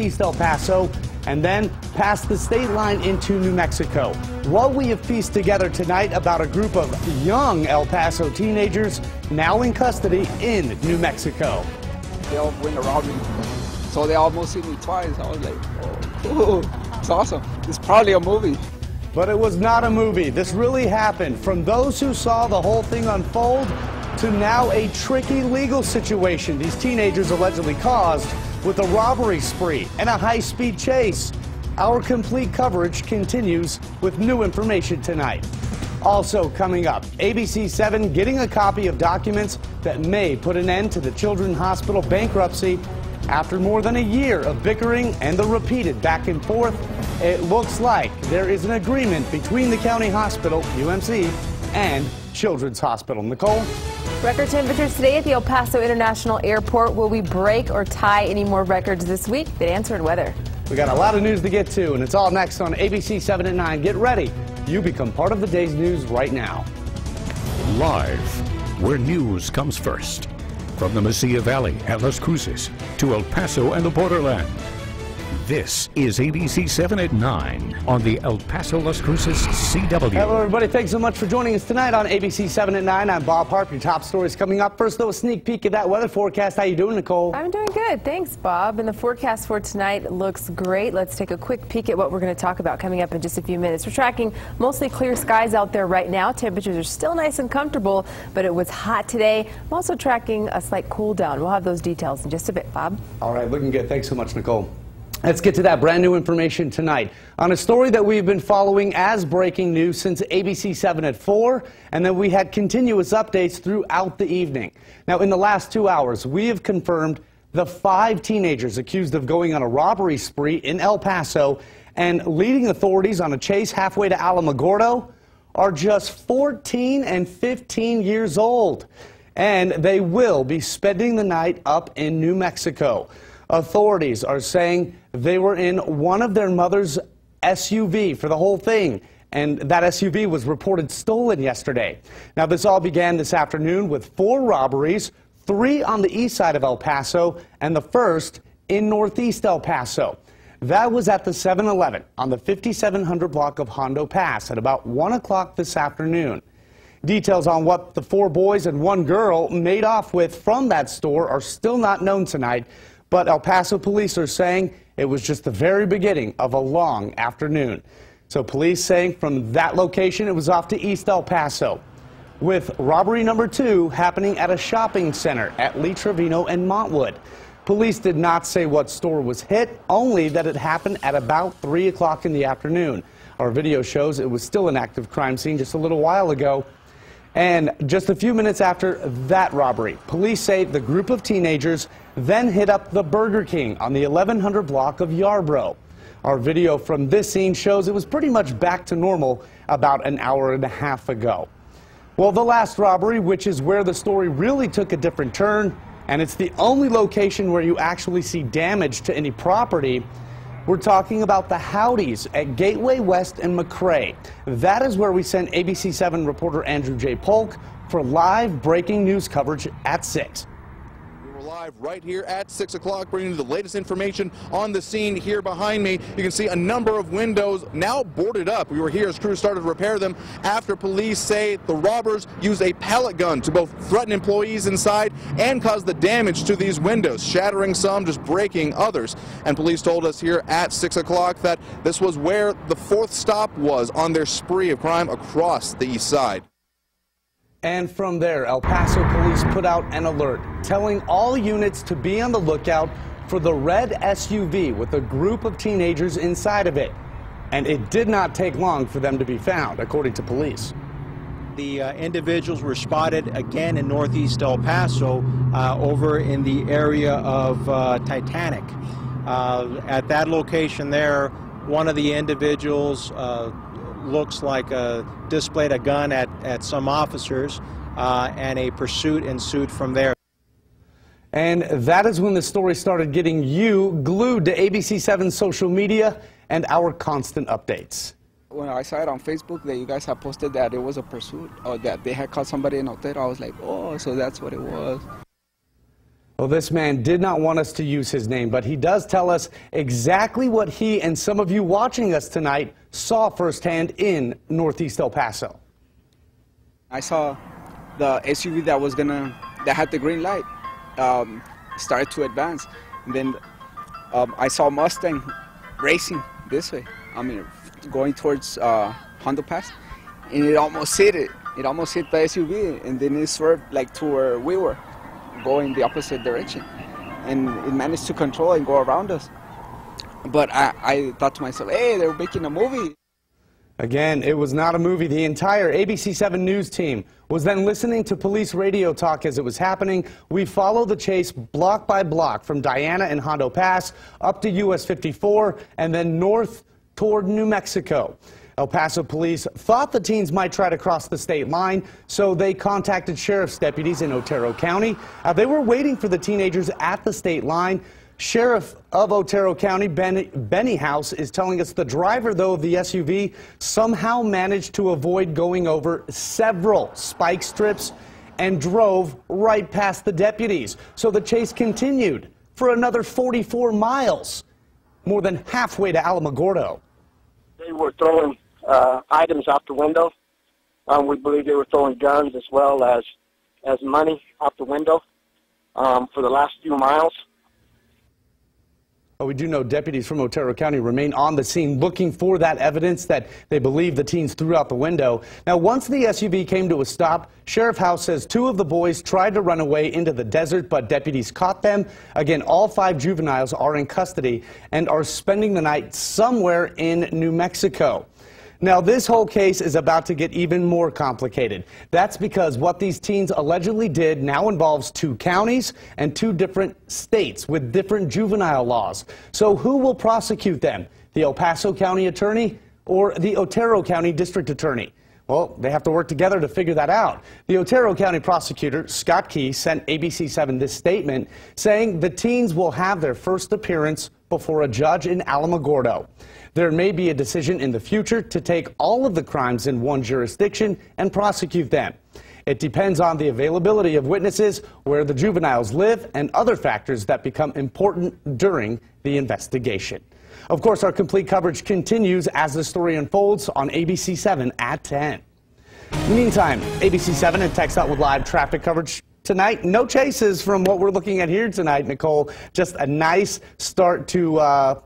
East El Paso and then past the state line into New Mexico. What we have pieced together tonight about a group of young El Paso teenagers now in custody in New Mexico. They all went around me, so they almost hit me twice. I was like, oh, it's awesome. It's probably a movie. But it was not a movie. This really happened. From those who saw the whole thing unfold to now a tricky legal situation these teenagers allegedly caused with a robbery spree and a high-speed chase. Our complete coverage continues with new information tonight. Also coming up, ABC-7 getting a copy of documents that may put an end to the Children's Hospital bankruptcy. After more than a year of bickering and the repeated back and forth, it looks like there is an agreement between the county hospital, UMC, and Children's Hospital. Nicole? Record temperatures today at the El Paso International Airport. Will we break or tie any more records this week? The answer in weather. We got a lot of news to get to, and it's all next on ABC 7 at 9. Get ready. You become part of the day's news right now. Live, where news comes first. From the Mesilla Valley and Las Cruces to El Paso and the borderland. This is ABC 7 at 9 on the El Paso Las Cruces CW. Hello, everybody. Thanks so much for joining us tonight on ABC 7 at 9. I'm Bob Harp. Your top stories coming up. First, though, a sneak peek at that weather forecast. How you doing, Nicole? I'm doing good. Thanks, Bob. And the forecast for tonight looks great. Let's take a quick peek at what we're going to talk about coming up in just a few minutes. We're tracking mostly clear skies out there right now. Temperatures are still nice and comfortable, but it was hot today. I'm also tracking a slight cool down. We'll have those details in just a bit, Bob. All right, looking good. Thanks so much, Nicole. Let's get to that brand new information tonight on a story that we've been following as breaking news since ABC 7 at 4, and then we had continuous updates throughout the evening. Now, in the last 2 hours, we have confirmed the 5 teenagers accused of going on a robbery spree in El Paso and leading authorities on a chase halfway to Alamogordo are just 14 and 15 years old, and they will be spending the night up in New Mexico. Authorities are saying they were in one of their mother's SUV for the whole thing, and that SUV was reported stolen yesterday. Now, this all began this afternoon with 4 robberies, 3 on the east side of El Paso, and the first in northeast El Paso. That was at the 7-Eleven on the 5700 block of Hondo Pass at about 1 o'clock this afternoon. Details on what the 4 boys and 1 girl made off with from that store are still not known tonight. But El Paso police are saying it was just the very beginning of a long afternoon. So police saying from that location it was off to East El Paso, with robbery number 2 happening at a shopping center at Lee Trevino and Montwood. Police did not say what store was hit, only that it happened at about 3 o'clock in the afternoon. Our video shows it was still an active crime scene just a little while ago. And just a few minutes after that robbery, police say the group of teenagers then hit up the Burger King on the 1100 block of Yarborough. Our video from this scene shows it was pretty much back to normal about an hour and a half ago. Well, the last robbery, which is where the story really took a different turn, and it's the only location where you actually see damage to any property, we're talking about the Howdies at Gateway West and McRae. That is where we sent ABC 7 reporter Andrew J. Polk for live breaking news coverage at 6. We're live right here at 6 o'clock, bringing you the latest information on the scene here behind me. You can see a number of windows now boarded up. We were here as crews started to repair them after police say the robbers used a pellet gun to both threaten employees inside and cause the damage to these windows, shattering some, just breaking others. And police told us here at 6 o'clock that this was where the 4th stop was on their spree of crime across the east side. And from there, El Paso police put out an alert telling all units to be on the lookout for the red SUV with a group of teenagers inside of it. And it did not take long for them to be found, according to police. The individuals were spotted again in northeast El Paso over in the area of Titanic. At that location there, one of the individuals looks like displayed a gun at some officers, and a pursuit ensued from there. And that is when the story started getting you glued to ABC-7 social media and our constant updates. When I saw it on Facebook that you guys had posted that it was a pursuit or that they had caught somebody in Otero, I was like, oh, so that's what it was. Well, this man did not want us to use his name, but he does tell us exactly what he and some of you watching us tonight saw firsthand in Northeast El Paso. I saw the SUV that had the green light started to advance. And then I saw Mustang racing this way. I mean, going towards Hondo Pass, and it almost hit it. It almost hit the SUV, and then it swerved like to where we were, going the opposite direction, and it managed to control and go around us. But I thought to myself, hey, they're making a movie. Again, it was not a movie. The entire ABC-7 news team was then listening to police radio talk as it was happening. We followed the chase block by block from Diana and Hondo Pass up to US 54 and then north toward New Mexico. El Paso police thought the teens might try to cross the state line, so they contacted sheriff's deputies in Otero County. They were waiting for the teenagers at the state line. Sheriff of Otero County, Benny House, is telling us the driver, though, of the SUV somehow managed to avoid going over several spike strips and drove right past the deputies. So the chase continued for another 44 miles, more than halfway to Alamogordo. They were throwing items out the window. We believe they were throwing guns as well as money out the window for the last few miles. We do know deputies from Otero County remain on the scene looking for that evidence that they believe the teens threw out the window. Now, once the SUV came to a stop, Sheriff House says 2 of the boys tried to run away into the desert, but deputies caught them. Again, all 5 juveniles are in custody and are spending the night somewhere in New Mexico. Now, this whole case is about to get even more complicated. That's because what these teens allegedly did now involves 2 counties and 2 different states with different juvenile laws. So who will prosecute them? The El Paso County Attorney or the Otero County District Attorney? Well, they have to work together to figure that out. The Otero County prosecutor, Scott Key, sent ABC-7 this statement saying the teens will have their first appearance before a judge in Alamogordo. There may be a decision in the future to take all of the crimes in one jurisdiction and prosecute them. It depends on the availability of witnesses, where the juveniles live, and other factors that become important during the investigation. Of course, our complete coverage continues as the story unfolds on ABC-7 at 10. Meantime, ABC-7 and TextOut with live traffic coverage tonight. No chases from what we're looking at here tonight, Nicole. Just a nice start to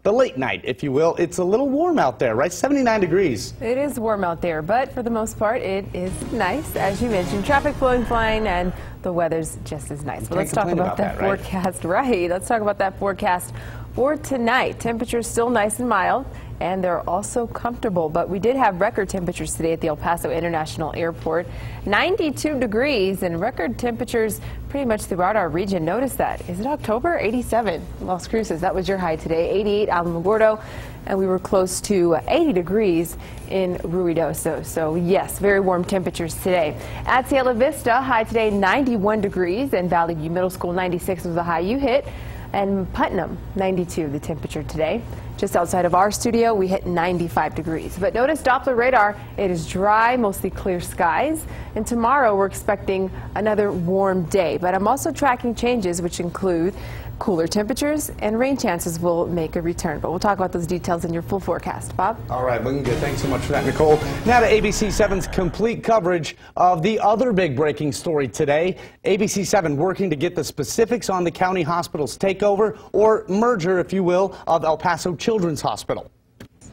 the late night, if you will. It's a little warm out there, right? 79 degrees. It is warm out there, but for the most part, it is nice. As you mentioned, traffic flowing fine, and the weather's just as nice. But let's talk about that forecast. Right. Let's talk about that forecast for tonight. Temperatures still nice and mild, and they're also comfortable. But we did have record temperatures today at the El Paso International Airport. 92 degrees and record temperatures pretty much throughout our region. Notice that. Is it October? 87 Las Cruces. That was your high today. 88 Alamogordo. And we were close to 80 degrees in Ruidoso. So yes, very warm temperatures today. At Cielo Vista, high today 91 degrees, and Valley View Middle School 96 was the high you hit. And Putnam, 92, the temperature today. Just outside of our studio, we hit 95 degrees. But notice Doppler radar, it is dry, mostly clear skies. And tomorrow we're expecting another warm day. But I'm also tracking changes which include cooler temperatures, and rain chances will make a return. But we'll talk about those details in your full forecast. Bob? All right, looking good. Thanks so much for that, Nicole. Now to ABC-7's complete coverage of the other big breaking story today. ABC-7 working to get the specifics on the county hospital's takeover, or merger, if you will, of El Paso Children's Hospital.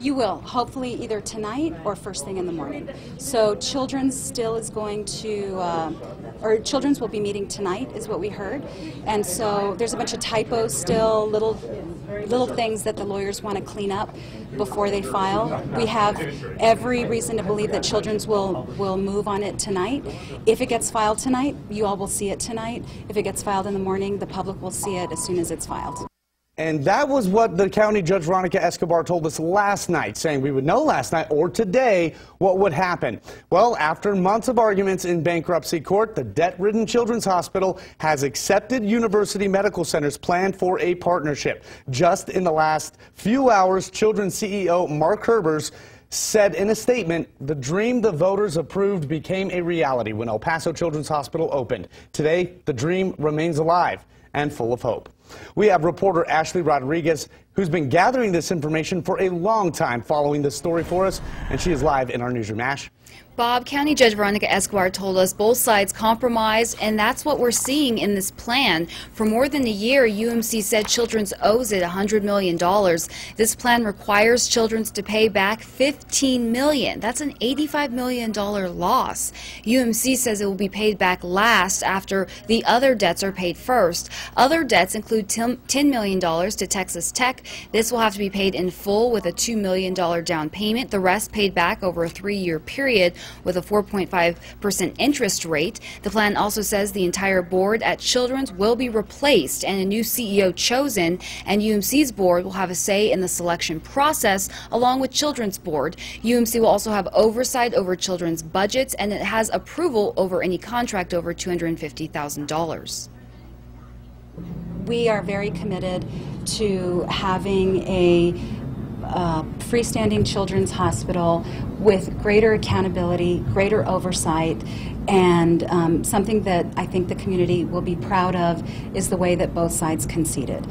You will, hopefully either tonight or first thing in the morning. So Children's still is going to, or Children's will be meeting tonight, is what we heard. And so there's a bunch of typos still, little things that the lawyers want to clean up before they file. We have every reason to believe that Children's will move on it tonight. If it gets filed tonight, you all will see it tonight. If it gets filed in the morning, the public will see it as soon as it's filed. And that was what the county judge, Veronica Escobar, told us last night, saying we would know last night or today what would happen. Well, after months of arguments in bankruptcy court, the debt-ridden Children's Hospital has accepted University Medical Center's plan for a partnership. Just in the last few hours, Children's CEO Mark Herbers said in a statement, the dream the voters approved became a reality when El Paso Children's Hospital opened. Today, the dream remains alive. and full of hope. We have reporter Ashley Rodriguez, who's been gathering this information for a long time, following this story for us, and she is live in our newsroom. Ash. Bob, County Judge Veronica Escobar told us both sides compromised, and that's what we're seeing in this plan. For more than a year, UMC said Children's owes it $100 million. This plan requires Children's to pay back $15 million. That's an $85 million loss. UMC says it will be paid back last after the other debts are paid first. Other debts include $10 million to Texas Tech. This will have to be paid in full with a $2 million down payment. The rest paid back over a 3-year period with a 4.5% interest rate. The plan also says the entire board at Children's will be replaced and a new CEO chosen, and UMC's board will have a say in the selection process along with Children's board. UMC will also have oversight over Children's budgets, and it has approval over any contract over $250,000. We are very committed to having a freestanding children's hospital with greater accountability, greater oversight, and something that I think the community will be proud of is the way that both sides conceded.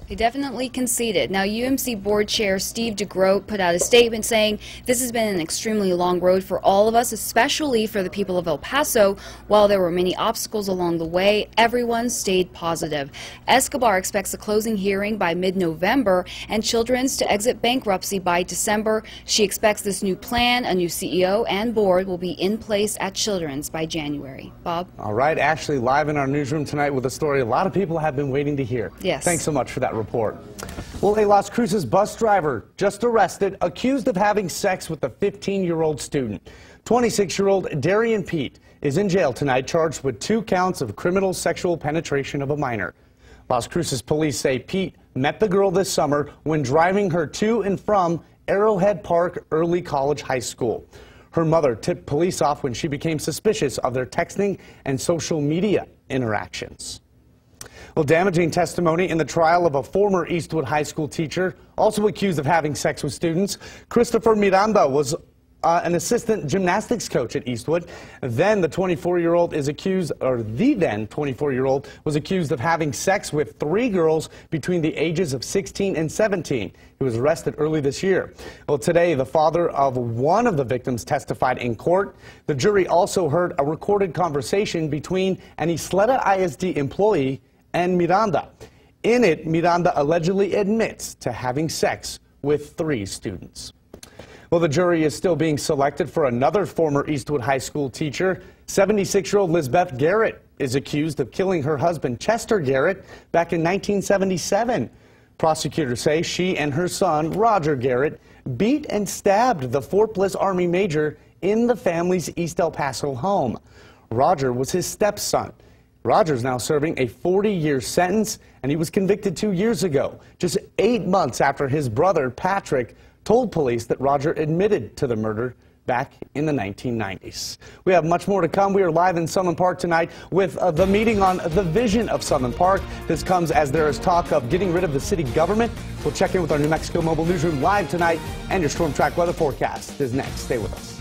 They definitely conceded. Now, UMC Board Chair Steve DeGroat put out a statement saying this has been an extremely long road for all of us, especially for the people of El Paso. While there were many obstacles along the way, everyone stayed positive. Escobar expects a closing hearing by mid-November and Children's to exit bankruptcy by December. She expects this new plan, a new CEO and board will be in place at Children's by January. Bob? All right, Ashley, live in our newsroom tonight with a story a lot of people have been waiting to hear. Yes. Thanks so much for that report. Well, a Las Cruces bus driver just arrested, accused of having sex with a 15-year-old student. 26-year-old Darian Pete is in jail tonight, charged with 2 counts of criminal sexual penetration of a minor. Las Cruces police say Pete met the girl this summer when driving her to and from Arrowhead Park Early College High School. Her mother tipped police off when she became suspicious of their texting and social media interactions. Well, damaging testimony in the trial of a former Eastwood High School teacher, also accused of having sex with students. Christopher Miranda was an assistant gymnastics coach at Eastwood. Then the 24-year-old is accused, or the then 24-year-old was accused of having sex with 3 girls between the ages of 16 and 17. He was arrested early this year. Well, today, the father of one of the victims testified in court. The jury also heard a recorded conversation between an Isleta ISD employee and Miranda. In it, Miranda allegedly admits to having sex with 3 students. Well, the jury is still being selected for another former Eastwood High School teacher. 76-year-old Lizbeth Garrett is accused of killing her husband, Chester Garrett, back in 1977. Prosecutors say she and her son, Roger Garrett, beat and stabbed the Fort Bliss Army major in the family's East El Paso home. Roger was his stepson. Roger's now serving a 40-year sentence, and he was convicted 2 years ago, just 8 months after his brother, Patrick, told police that Roger admitted to the murder back in the 1990s. We have much more to come. We are live in Sunland Park tonight with the meeting on the vision of Sunland Park. This comes as there is talk of getting rid of the city government. We'll check in with our New Mexico Mobile Newsroom live tonight, and your Storm Track weather forecast is next. Stay with us.